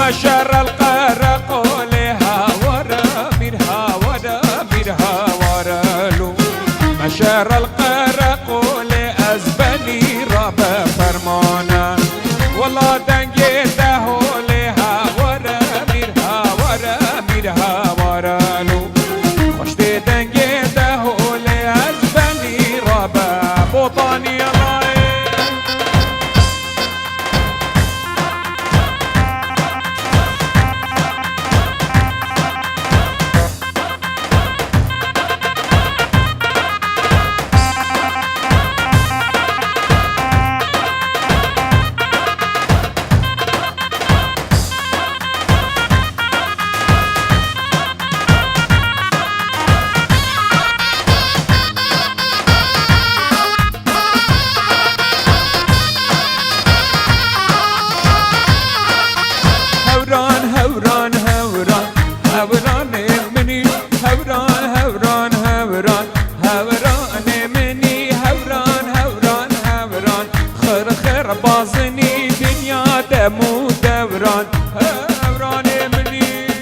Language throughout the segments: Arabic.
مشر القرق لها ورا منها ورا منها ورا له مشر القرق لأزبني رب فرمانا والله دنگیته لها ورا منها ورا منها ورا له خوش دنگیته لأزبني رب بوطاني الله بازني دنيا دمو دوران هوران مني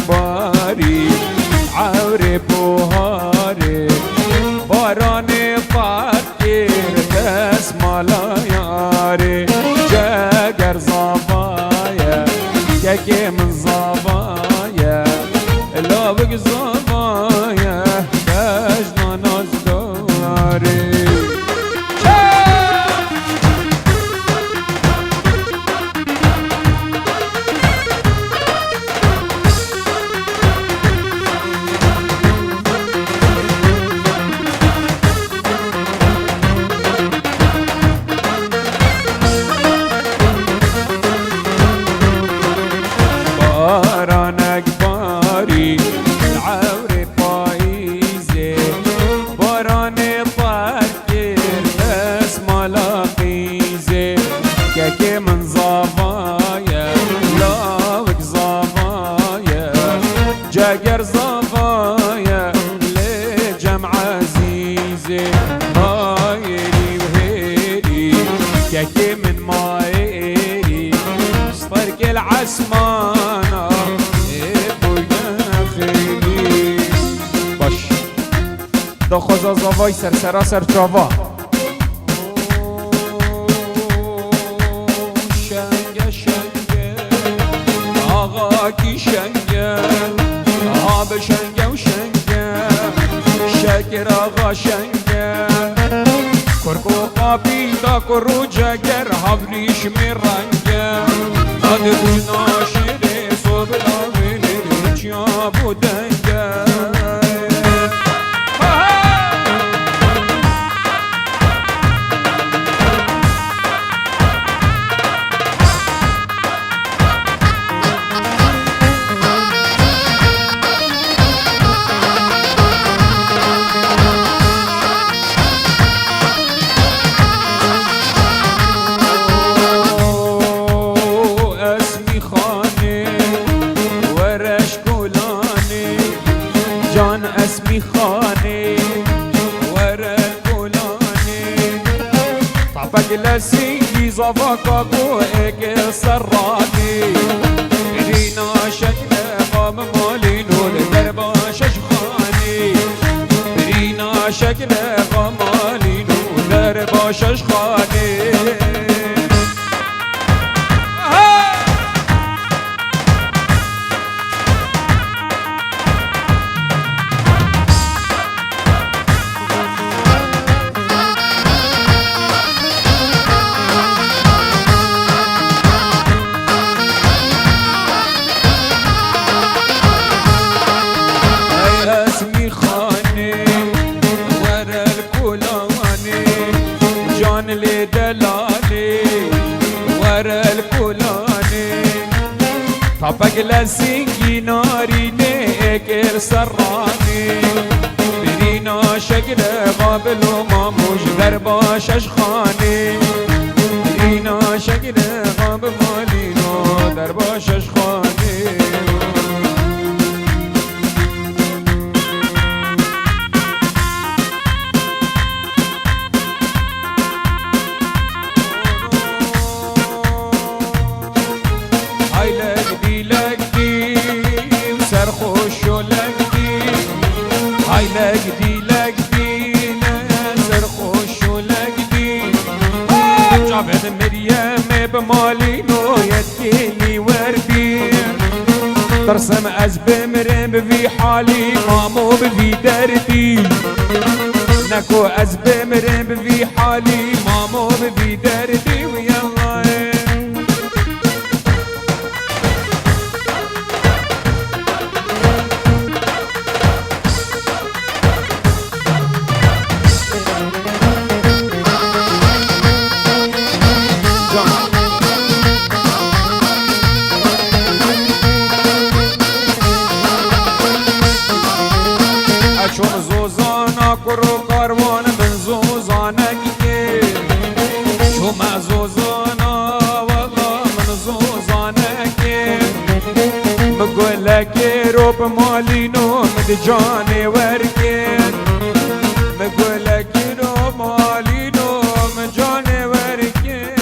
باري عوري بوهاري باراني فاكر دس مالا ياري جاگر زابايا كاكي من زابايا لابق زابايا كاجنا ناز داري بارانك باري العوري بايزي باراني طاكر بس ملاقيزي كاكي من زابايا لاوك زابايا جاگر زابايا لجمع عزيزي هايري وهيري كاكي من مايري صفرك العسمانة دا خوزا زاوای سرسرا سر چاوا شنگه شنگه آقا کی شنگه آب شنگه و شنگه شکر آقا شنگه کرکو قابی دا کرو جگر حبریش می رنگه داد بجنا شیره صبح داوینه چیا بودنگه جان اسمی خانه ور گلانه طبق لسیگی زواکا گو اگ سرانی رینا شکل قام مالینو در باشش خانی رینا شکل قام مالینو در باشش خانی طبق لسنگی نارینه اکل سرانی برینا شکل قابل و ماموش در باشش خانه برینا شکل قابل مالینو در باشش خانه لقدي لقدي نسر خوش ولقدي جابت مريم بمالينو يديني وردي ترسم از بمرم بفي حالي مامو بفي دردي نكو از بمرم بفي حالي مامو بفي دردي ويلا چون زوزانا کرو کاروان بن زوزانا گیه چون زوزانا والا من زوزانا گیه مگولکی رو بمالینو مد جانه ورگید مگولکی رو مالینو مد جانه ورگید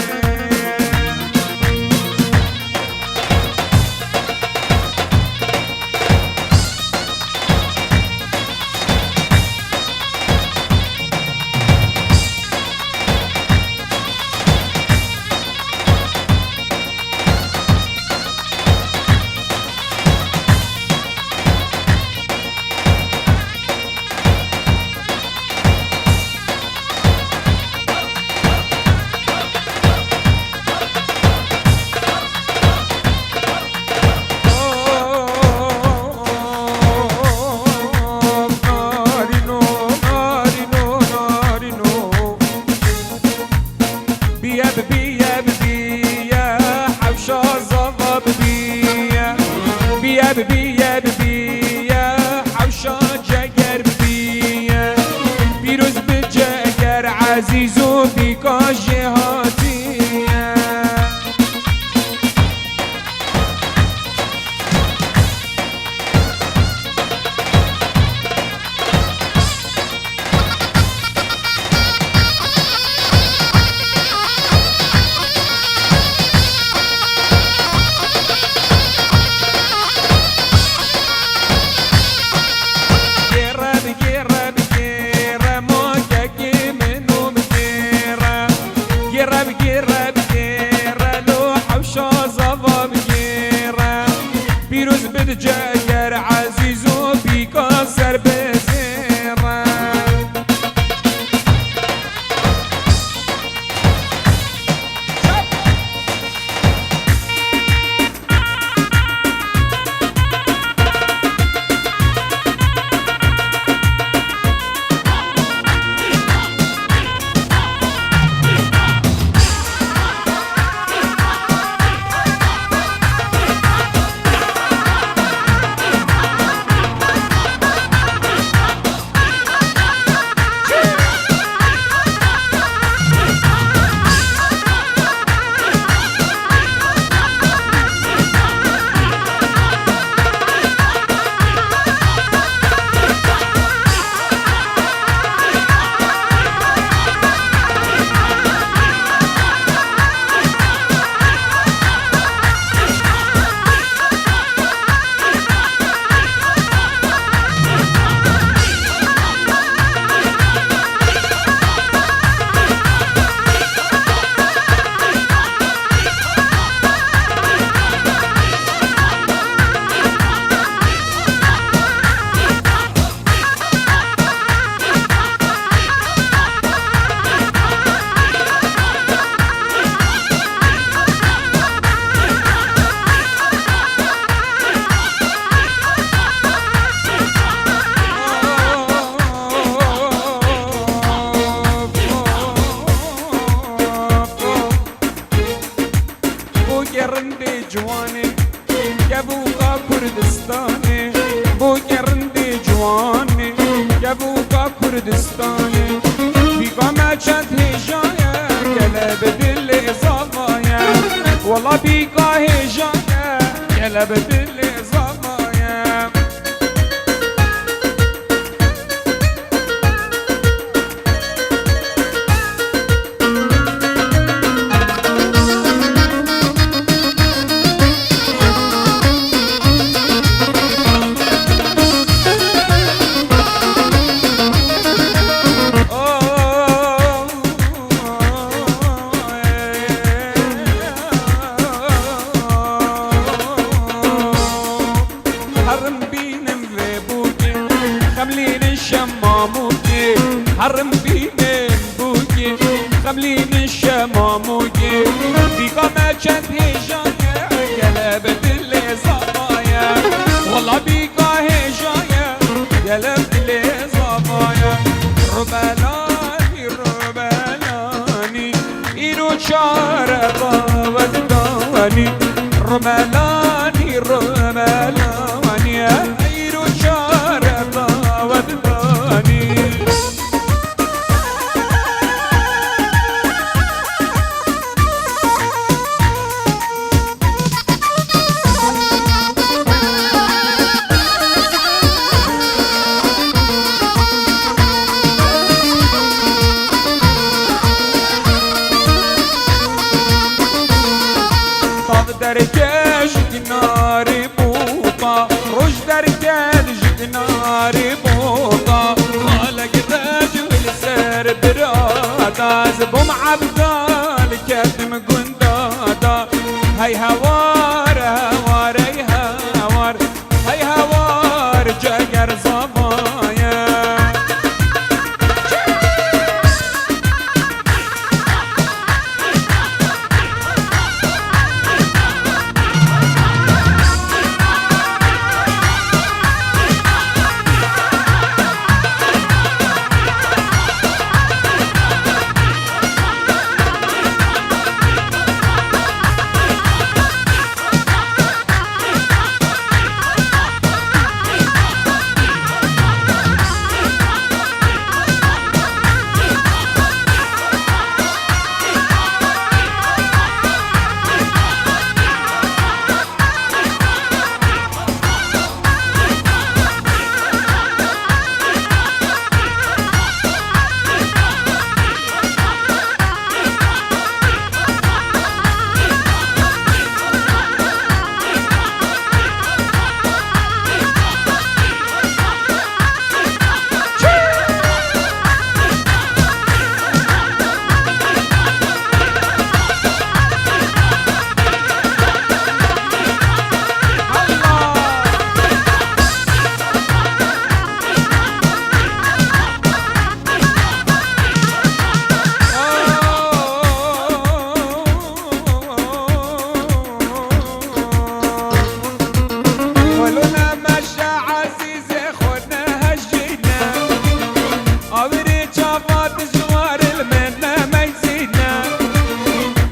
ببیا ببیا حوشا جگر ببیا بیروز به جگر عزیز و بیکاش هاتیه دستاني بو گرندی جوانی که بو کا کردستانی بیگا مچند هجایه گله به دل زمایه والله بیگا هجایه گله به دل زمایه حرم بینم بوگی خملین الشماموگی بیگا مچند هجایه گله به دل زبایه والله بیگا هجایه گله به دل زبایه ربلانی ربلانی اینو چاره باود دانی ربلانی ربلانی اینو چاره باود دانی درکش کناری بوتا روش درکش کناری بوتا خالق تجول سر برادا زبوم عبدال كتم قندادا هاي هوار هوار هاي هوار هاي هوار جاگر زبايا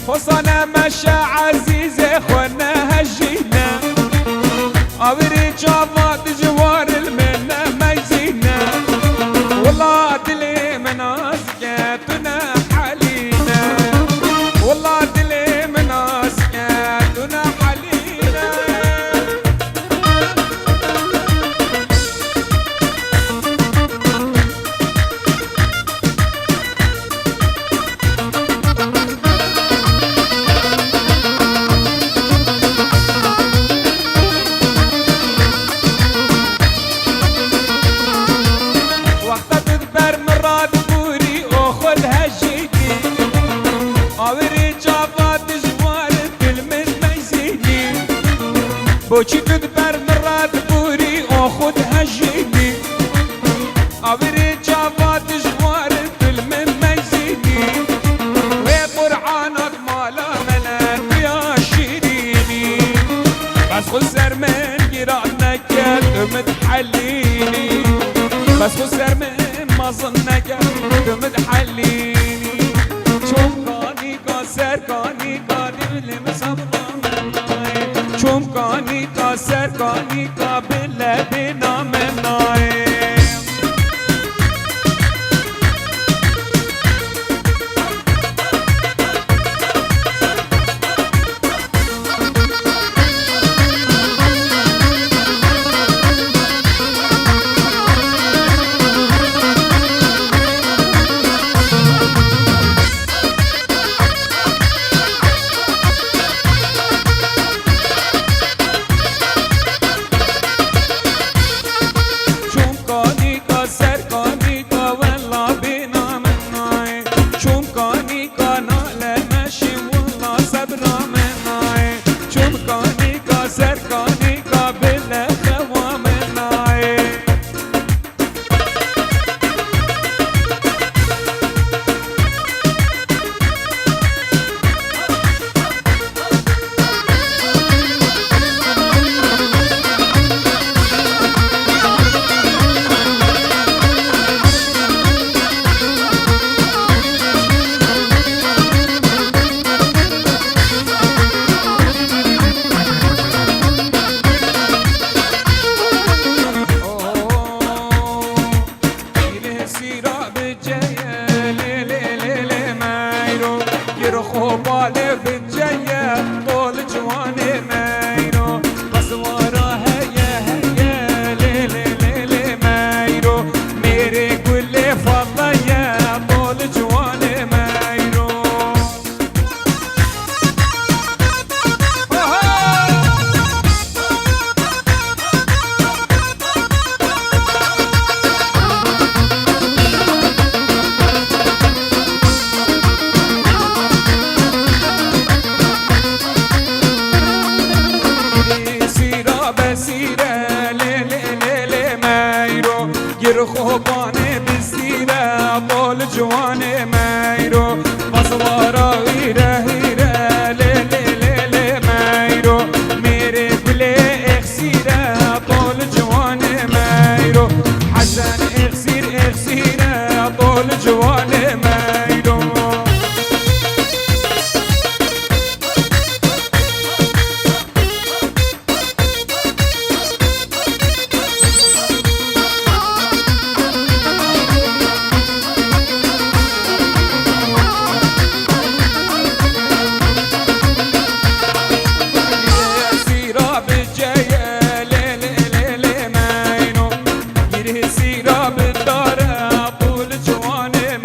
وصلنا مشى عزيزة خونا هجينا عبري جابات جوار المنة ما يزينا والله دلي مناسكتنا حالينا والله دلي مناسكتنا حالينا بوچی تدبر مراد بوری او خود هجینی آوری جواد جوار دل من مزینی و قرآنات مالا ملن بیا شیرینی بس خود سر من گیران نکرد متحلینی بس خود سر من مازن نکرد متحلینی چون کانی کا سر کانی کا دل مسابقه چون کانی کا سرکانی کا بله بنا منای خوبانه بزیره بال جوانه میرو مزوارا هیره هیره لیله لیله میرو میره گله اخسیره بال جوانه میرو حسن اخسیر اخسیره بال جوانه میرو سيرا بالدار طول جواني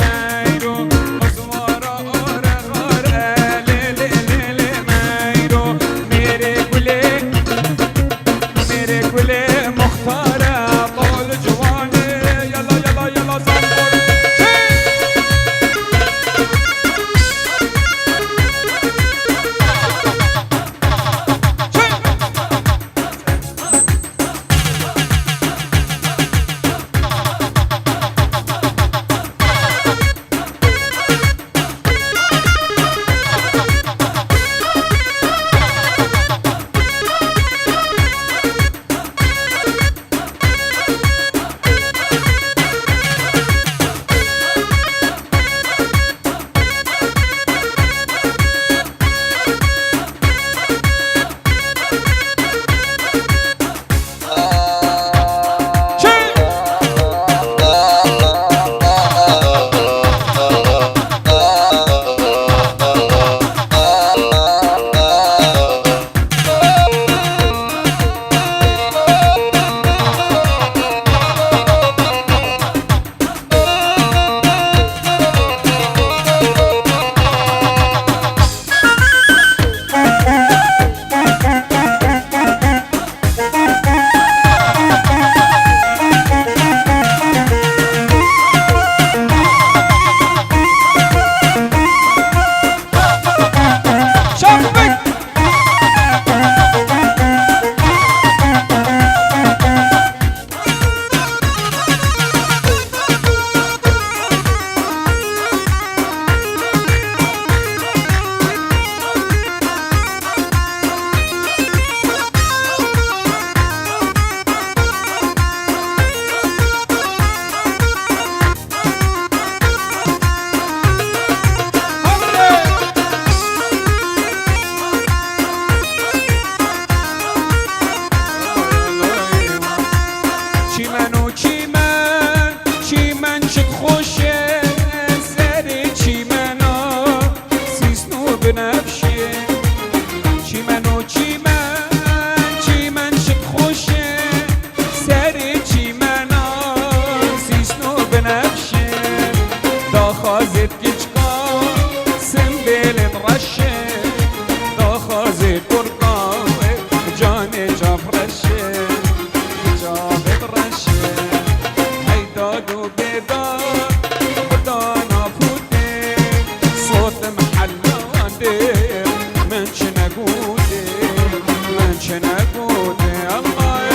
شد خوشه سر چیمنا سیسنو بنفشه چیمنو چیمن شد خوشه سر چیمنا سیسنو بنفشه دا خازت گچکا سنبیل رشه دا خازت برقاوه جان جافرشه جافت رشه هیداد و بیداد خدا نافوده صوت محلاده من چه نگوده من چه نگوده الله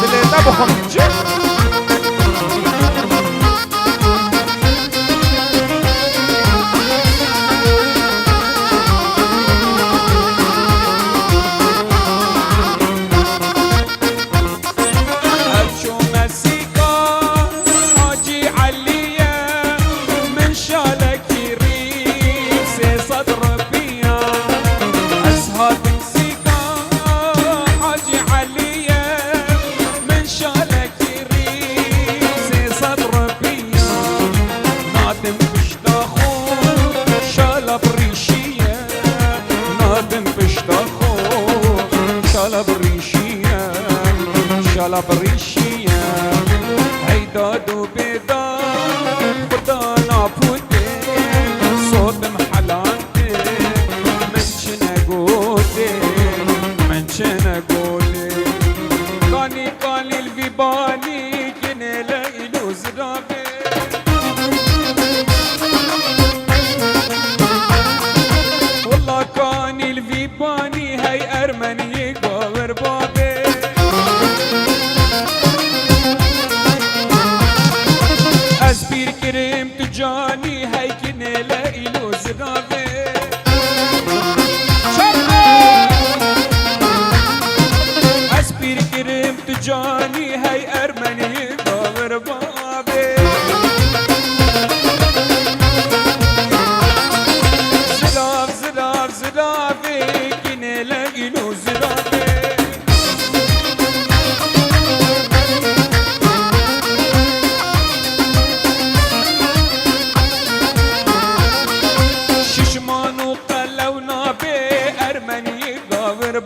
دل نبخم اینجا بريشية هيداد وبيداد خدا نابوده صوت محلاته من شنقوده من شنقوده كاني الفيباني كني لإلو زرابي والله كاني الفيباني هاي أرمني قاور بابي اسبير كريم تجاني هاي كني لإلو زرابي اسبير كريم تجاني هاي أرمني قاور بابي زرافي كني لإلو زرابي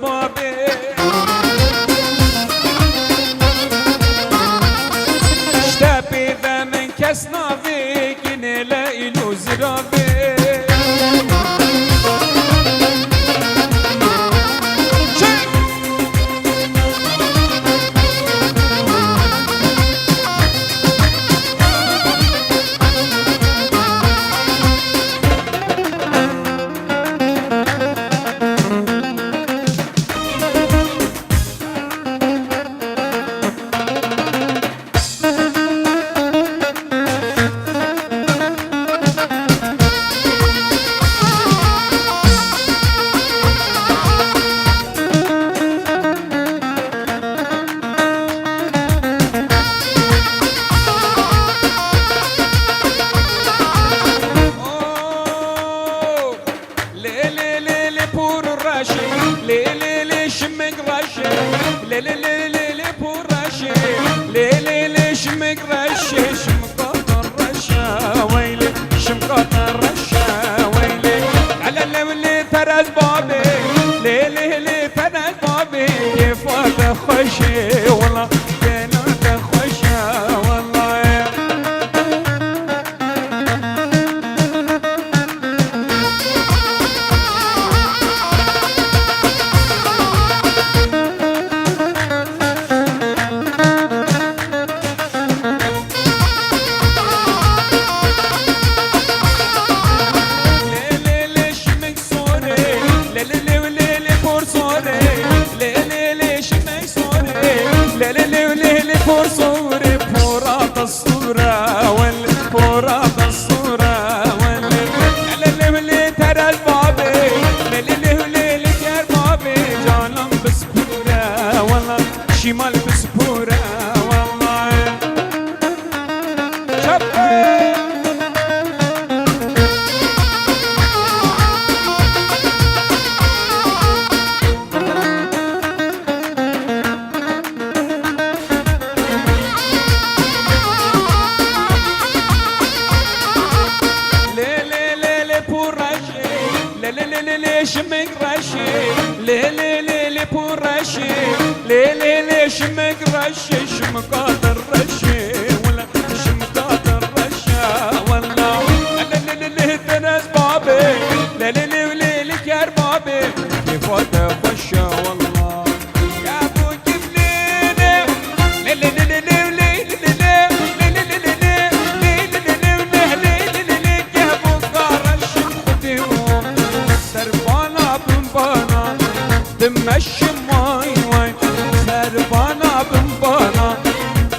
بابي اشتابي ذا من كسنا فيك نلاقي له زرابي شمك رشة شمقاط الرشة ويلي شمقاط الرشة ويلي على اللي فرز بابي ليلي فرز بابي كيف تخشي والله كينا تخشى والله صوري بورات الصورة والبورات الصورة واللي ترى البابي اللي جار بابي جانم بسبورة والله شمال بسبورة والله شبه ورشي ليلي ليش مقرشي شمقادر رشي ولا شمقادر رشا والله ليلي تنس بابي ليلي وليلي كار بابي كيف اتفشى والله يا ابو جبليلي ليلي ليلي ليلي تمشي ماي واي سربانا بمبانا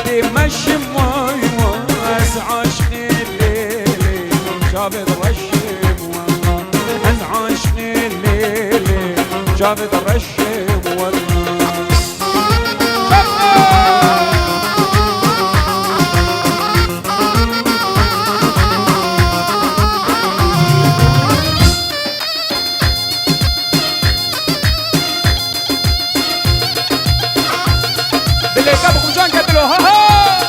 تمشي ماي واي عاشقي الليلي جابت رشيم والله عاشقي الليلي جابت رشيم والله ابو جان قتلوا ها ها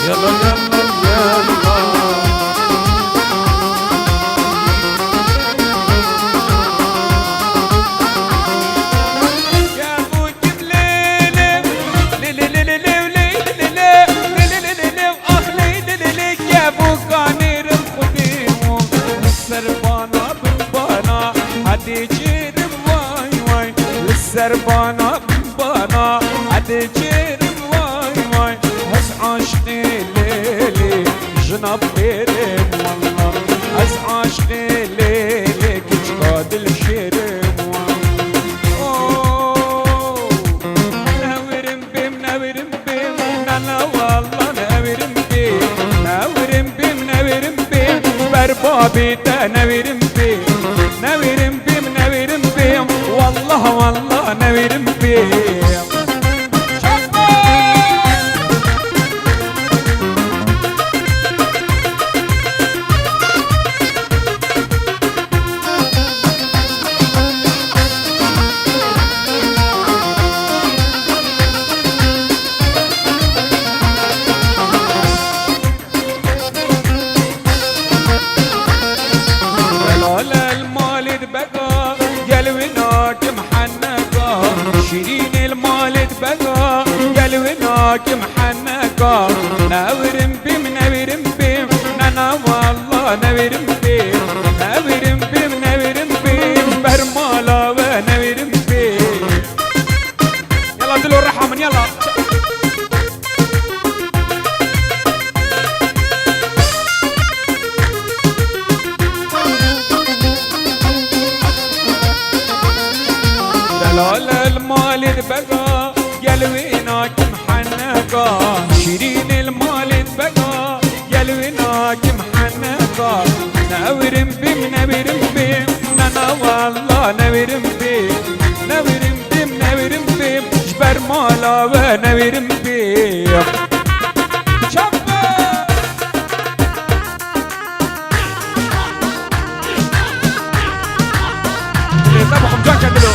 يلا يلا يلا يا ابو جبليلي ليلي ليلي ليلي اخ ليلي يا ابو قانير السربانة بمبانا هدي جير واي واي للسربانة بمبانا هدي جير واي واي هس عاشقي ليلي جنب غيرم والله هس عاشقي ليلي كجقاد الشيرم والله ناورم بيم ناورم بيم نانا والله ناورم بيم ناورم بيم ناورم بيم بربابي ناورم بيم ناورم بيم ناورم بيم والله والله ناورم بيم شيرين المولد بقى قلبناك محنقة ناورم بيم ناورم بيم نانا والله ناورم بيم ناورم بيم ناورم بيم برمالا وناورم بيم يلا دلو الرحمة من يلا دلال المولد بقى قلبيناك محنقة شيرين المولد بقى قلبيناك محنقة ناورم بيم ناورم بيم نانا والله ناورم بيم ناورم بيم ناورم بيم جبر مالا وناورم بيم طبعا جاك دلو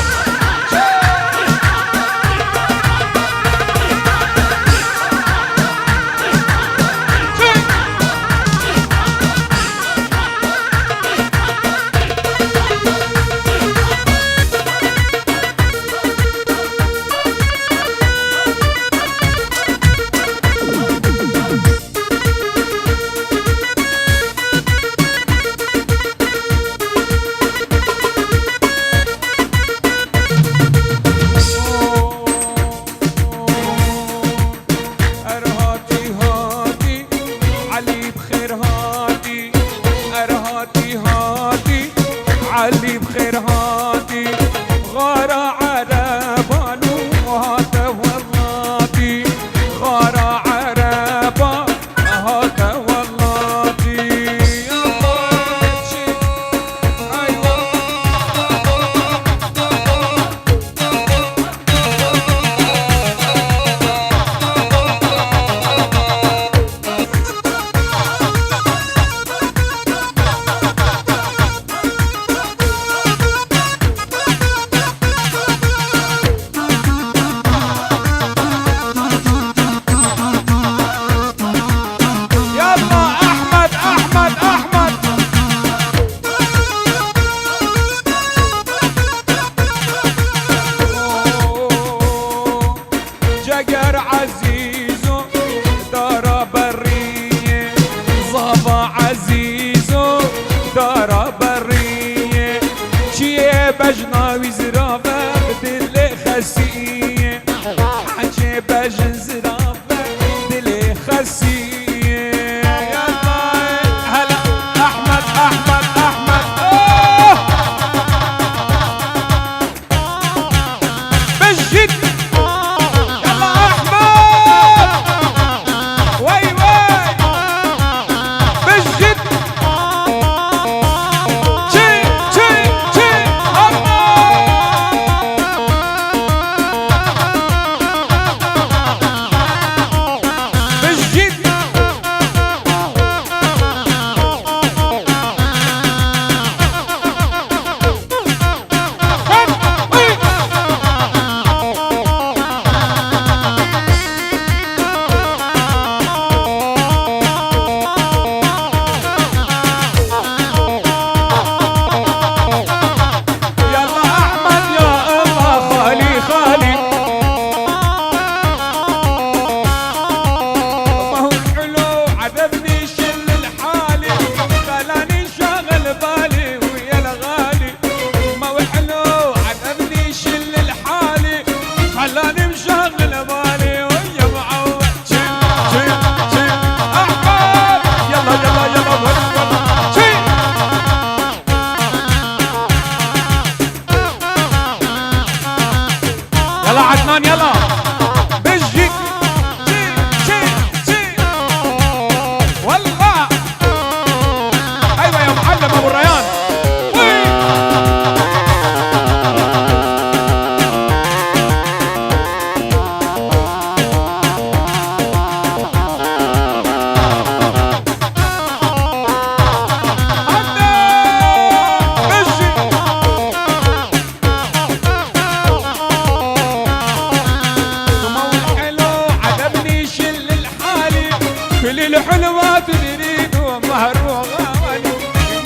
كل الحلوات نريد ومهر وغالي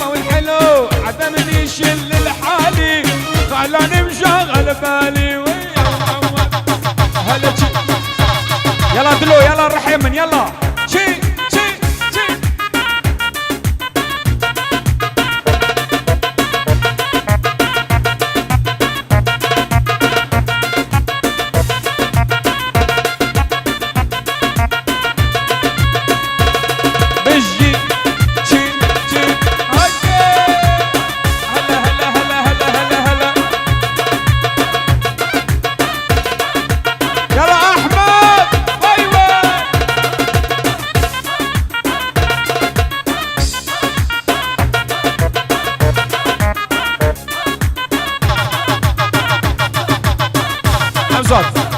ما والحلو عدم يشل لحالي خلاني مشغل بالي ويا محمد هلا يلا دلو يلا الرحيم يلا شي شي شي بجي شي شي هلا هلا هلا هلا هلا هلا يلا احمد ايوه امزاد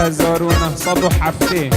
زارونا صبح حفتين